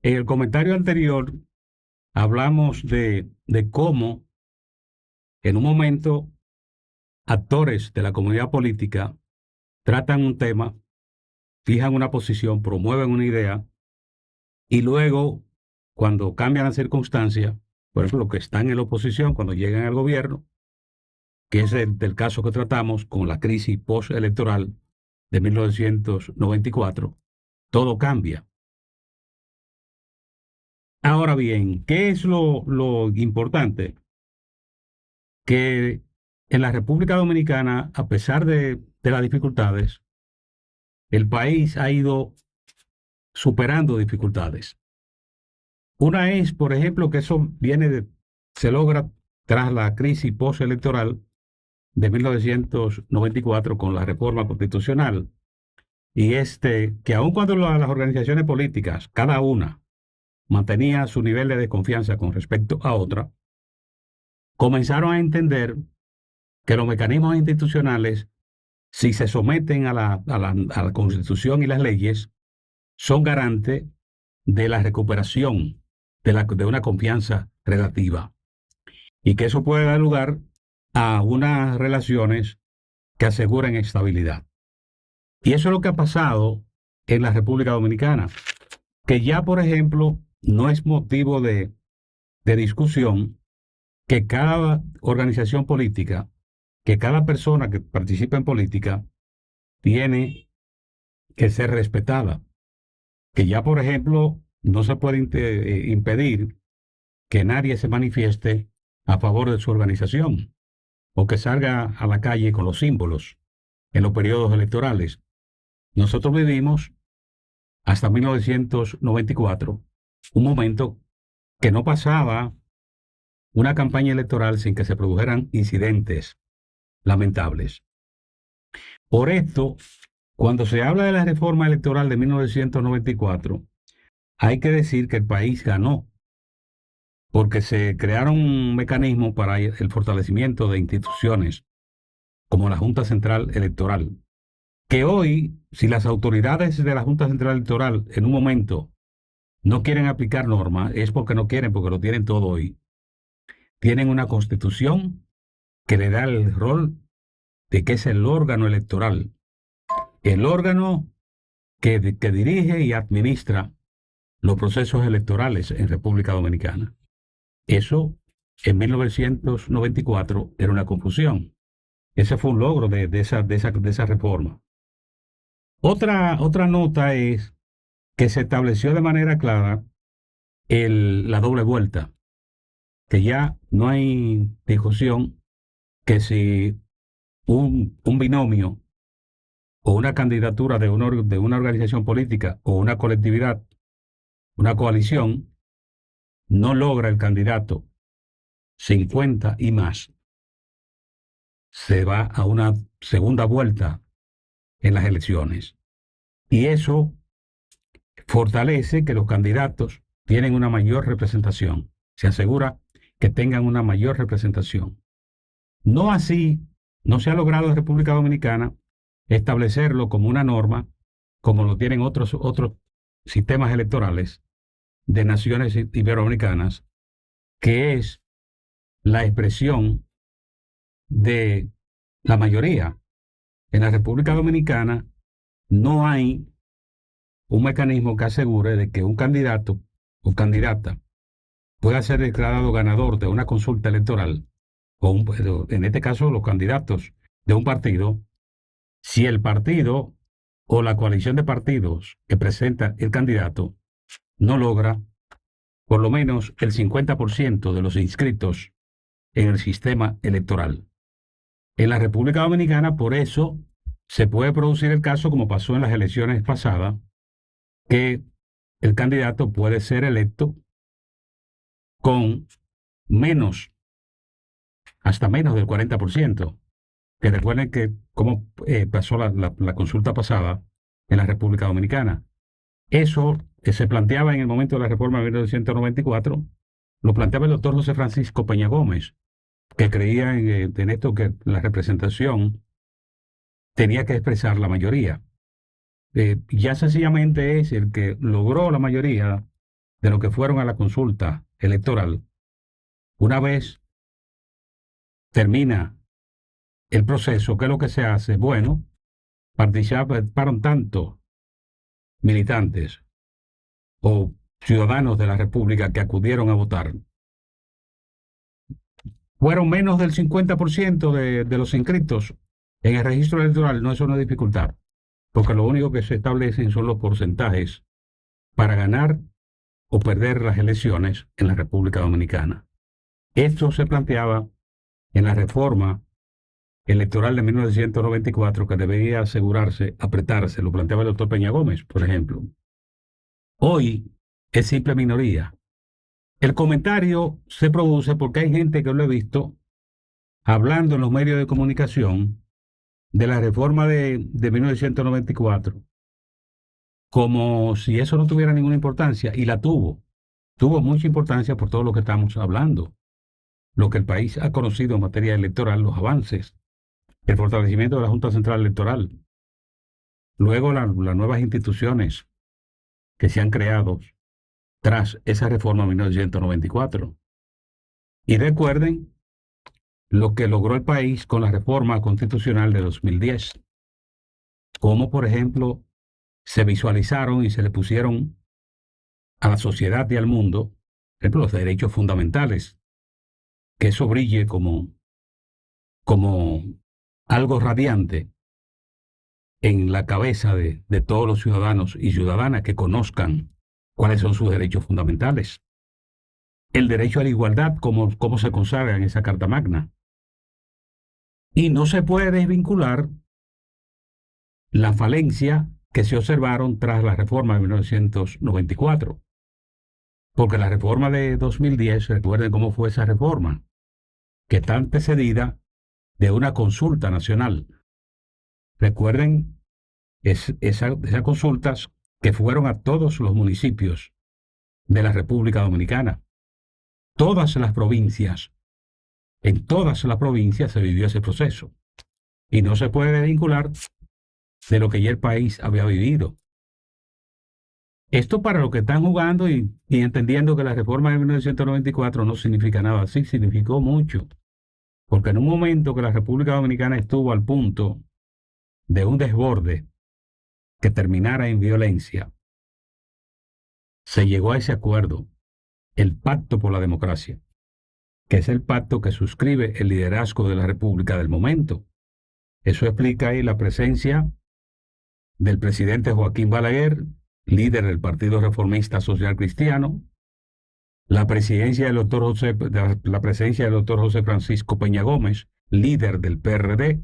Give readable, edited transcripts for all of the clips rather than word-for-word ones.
En el comentario anterior hablamos de cómo en un momento actores de la comunidad política tratan un tema, fijan una posición, promueven una idea y luego, cuando cambian las circunstancias, por ejemplo, los que están en la oposición, cuando llegan al gobierno, que es el del caso que tratamos con la crisis postelectoral de 1994, todo cambia. Ahora bien, ¿qué es lo importante? Que en la República Dominicana, a pesar de las dificultades, el país ha ido superando dificultades. Una es, por ejemplo, que eso se logra tras la crisis postelectoral de 1994 con la reforma constitucional. Y que aun cuando las organizaciones políticas, cada una, mantenía su nivel de desconfianza con respecto a otra, comenzaron a entender que los mecanismos institucionales, si se someten a la Constitución y las leyes, son garantes de la recuperación de una confianza relativa y que eso puede dar lugar a unas relaciones que aseguren estabilidad. Y eso es lo que ha pasado en la República Dominicana, que ya, por ejemplo, no es motivo de discusión que cada organización política, que cada persona que participa en política tiene que ser respetada, que ya, por ejemplo, no se puede impedir que nadie se manifieste a favor de su organización o que salga a la calle con los símbolos en los periodos electorales. Nosotros vivimos hasta 1994 un momento que no pasaba una campaña electoral sin que se produjeran incidentes lamentables. Por esto, cuando se habla de la reforma electoral de 1994, hay que decir que el país ganó, porque se crearon mecanismos para el fortalecimiento de instituciones como la Junta Central Electoral, que hoy, si las autoridades de la Junta Central Electoral en un momento no quieren aplicar normas, es porque no quieren, porque lo tienen todo hoy. Tienen una constitución que le da el rol de que es el órgano electoral, el órgano que dirige y administra los procesos electorales en República Dominicana. Eso en 1994 era una confusión. Ese fue un logro de esa reforma. Otra nota es que se estableció de manera clara la doble vuelta, que ya no hay discusión que si un binomio o una candidatura de una organización política o una colectividad, una coalición, no logra el candidato 50 y más, se va a una segunda vuelta en las elecciones. Y eso fortalece que los candidatos tienen una mayor representación. Se asegura que tengan una mayor representación. No así, no se ha logrado en República Dominicana establecerlo como una norma, como lo tienen otros sistemas electorales de naciones iberoamericanas, que es la expresión de la mayoría. En la República Dominicana no hay un mecanismo que asegure de que un candidato o candidata pueda ser declarado ganador de una consulta electoral, en este caso los candidatos de un partido, si el partido o la coalición de partidos que presenta el candidato no logra por lo menos el 50% de los inscritos en el sistema electoral. En la República Dominicana, por eso, se puede producir el caso, como pasó en las elecciones pasadas, que el candidato puede ser electo con menos, hasta menos del 40%. Que recuerden que cómo pasó la consulta pasada en la República Dominicana. Eso que se planteaba en el momento de la reforma de 1994, lo planteaba el doctor José Francisco Peña Gómez, que creía en esto, que la representación tenía que expresar la mayoría. Ya sencillamente es el que logró la mayoría, de los que fueron a la consulta electoral, una vez termina el proceso, ¿qué es lo que se hace? Bueno, participaron tanto militantes o ciudadanos de la República que acudieron a votar. Fueron menos del 50% de los inscritos en el registro electoral. No es una dificultad, porque lo único que se establecen son los porcentajes para ganar o perder las elecciones en la República Dominicana. Esto se planteaba en la reforma electoral de 1994, que debería asegurarse, apretarse, lo planteaba el doctor Peña Gómez, por ejemplo. Hoy es simple minoría. El comentario se produce porque hay gente que lo he visto hablando en los medios de comunicación de la reforma de 1994 como si eso no tuviera ninguna importancia, y la tuvo. Tuvo mucha importancia por todo lo que estamos hablando, lo que el país ha conocido en materia electoral, los avances, el fortalecimiento de la Junta Central Electoral, luego las nuevas instituciones que se han creado tras esa reforma de 1994. Y recuerden lo que logró el país con la reforma constitucional de 2010, como por ejemplo se visualizaron y se le pusieron a la sociedad y al mundo, por ejemplo, los derechos fundamentales, que eso brille como algo radiante en la cabeza de todos los ciudadanos y ciudadanas, que conozcan cuáles son sus derechos fundamentales. El derecho a la igualdad, como se consagra en esa Carta Magna. Y no se puede desvincular la falencia que se observaron tras la reforma de 1994. Porque la reforma de 2010, recuerden cómo fue esa reforma, que está antecedida de una consulta nacional. Recuerden esas consultas que fueron a todos los municipios de la República Dominicana. Todas las provincias, en todas las provincias se vivió ese proceso. Y no se puede desvincular de lo que ya el país había vivido. Esto para los que están jugando y entendiendo que la reforma de 1994 no significa nada. Sí, significó mucho. Porque en un momento que la República Dominicana estuvo al punto de un desborde que terminara en violencia, se llegó a ese acuerdo, el Pacto por la Democracia, que es el pacto que suscribe el liderazgo de la República del momento. Eso explica ahí la presencia del presidente Joaquín Balaguer, líder del Partido Reformista Social Cristiano, la presencia del doctor José Francisco Peña Gómez, líder del PRD,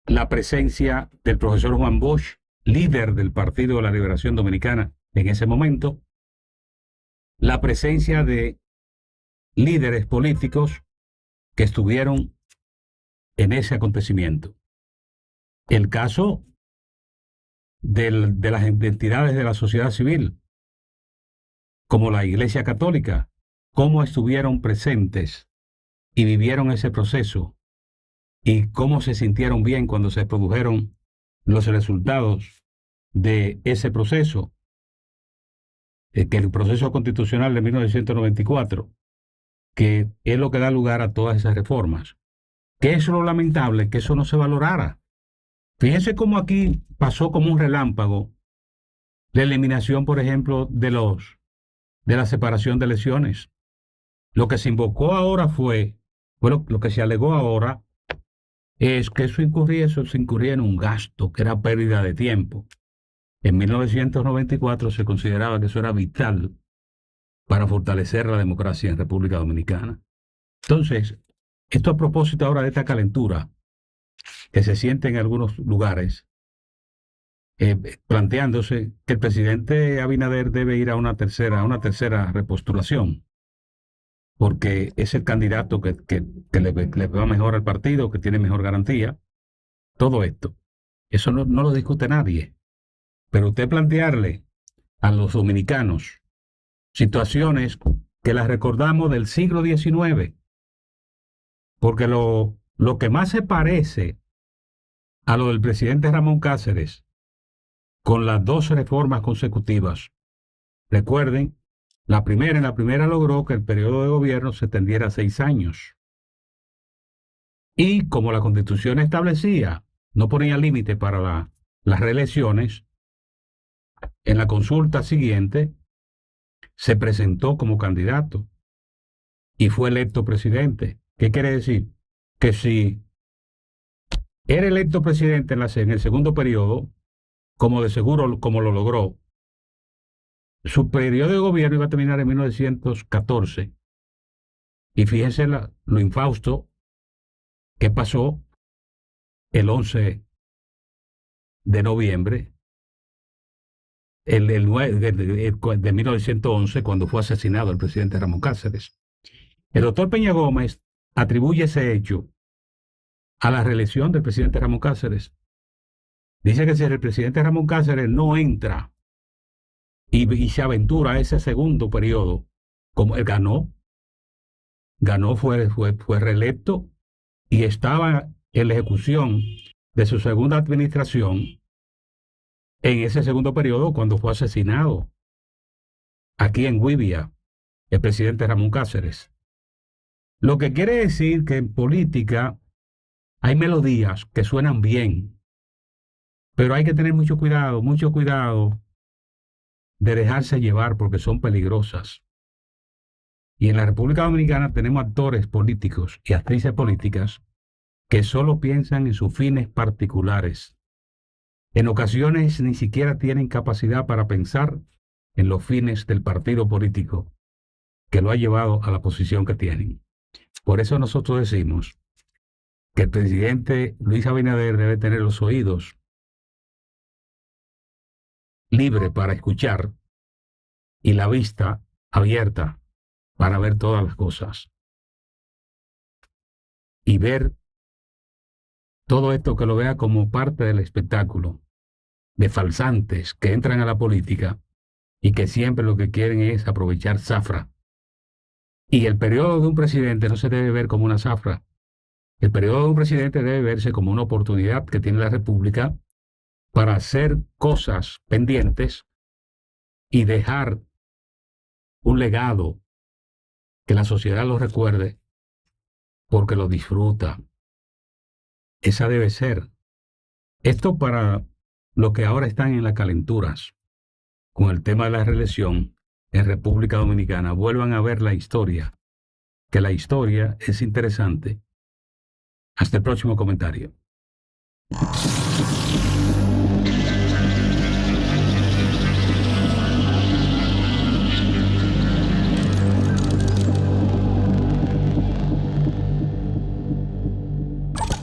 la presencia del profesor Juan Bosch, líder del Partido de la Liberación Dominicana en ese momento, la presencia de líderes políticos que estuvieron en ese acontecimiento. El caso de las entidades de la sociedad civil, como la Iglesia Católica, cómo estuvieron presentes y vivieron ese proceso y cómo se sintieron bien cuando se produjeron los resultados de ese proceso, que el proceso constitucional de 1994, que es lo que da lugar a todas esas reformas. ¿Qué es lo lamentable? Que eso no se valorara. Fíjense cómo aquí pasó como un relámpago la eliminación, por ejemplo, de la separación de elecciones. Lo que se invocó ahora lo que se alegó ahora es que eso se incurría en un gasto, que era pérdida de tiempo. En 1994 se consideraba que eso era vital para fortalecer la democracia en República Dominicana. Entonces, esto a propósito ahora de esta calentura que se siente en algunos lugares, planteándose que el presidente Abinader debe ir a una tercera repostulación, porque es el candidato que le va mejor al partido, que tiene mejor garantía. Todo esto, eso no lo discute nadie. Pero usted plantearle a los dominicanos situaciones que las recordamos del siglo XIX, porque lo que más se parece a lo del presidente Ramón Cáceres con las 2 reformas consecutivas Recuerden, en la primera logró que el periodo de gobierno se extendiera a 6 años. Y como la Constitución establecía, no ponía límite para las reelecciones, en la consulta siguiente se presentó como candidato y fue electo presidente. ¿Qué quiere decir? Que si era electo presidente en el segundo periodo, como de seguro como lo logró, su periodo de gobierno iba a terminar en 1914. Y fíjense lo infausto que pasó el 11 de noviembre el 9 de 1911, cuando fue asesinado el presidente Ramón Cáceres. El doctor Peña Gómez atribuye ese hecho a la reelección del presidente Ramón Cáceres. Dice que si el presidente Ramón Cáceres no entra y se aventura a ese segundo periodo, como él ganó, fue reelecto y estaba en la ejecución de su segunda administración en ese segundo periodo cuando fue asesinado aquí en Güibia el presidente Ramón Cáceres. Lo que quiere decir que en política hay melodías que suenan bien, pero hay que tener mucho cuidado de dejarse llevar porque son peligrosas. Y en la República Dominicana tenemos actores políticos y actrices políticas que solo piensan en sus fines particulares. En ocasiones ni siquiera tienen capacidad para pensar en los fines del partido político que lo ha llevado a la posición que tienen. Por eso nosotros decimos que el presidente Luis Abinader debe tener los oídos libres para escuchar y la vista abierta para ver todas las cosas y ver todo esto, que lo vea como parte del espectáculo de falsantes que entran a la política y que siempre lo que quieren es aprovechar zafra. Y el periodo de un presidente no se debe ver como una zafra. El periodo de un presidente debe verse como una oportunidad que tiene la República para hacer cosas pendientes y dejar un legado que la sociedad lo recuerde porque lo disfruta. Esa debe ser. Esto para los que ahora están en las calenturas con el tema de la reelección en República Dominicana, vuelvan a ver la historia, que la historia es interesante. Hasta el próximo comentario.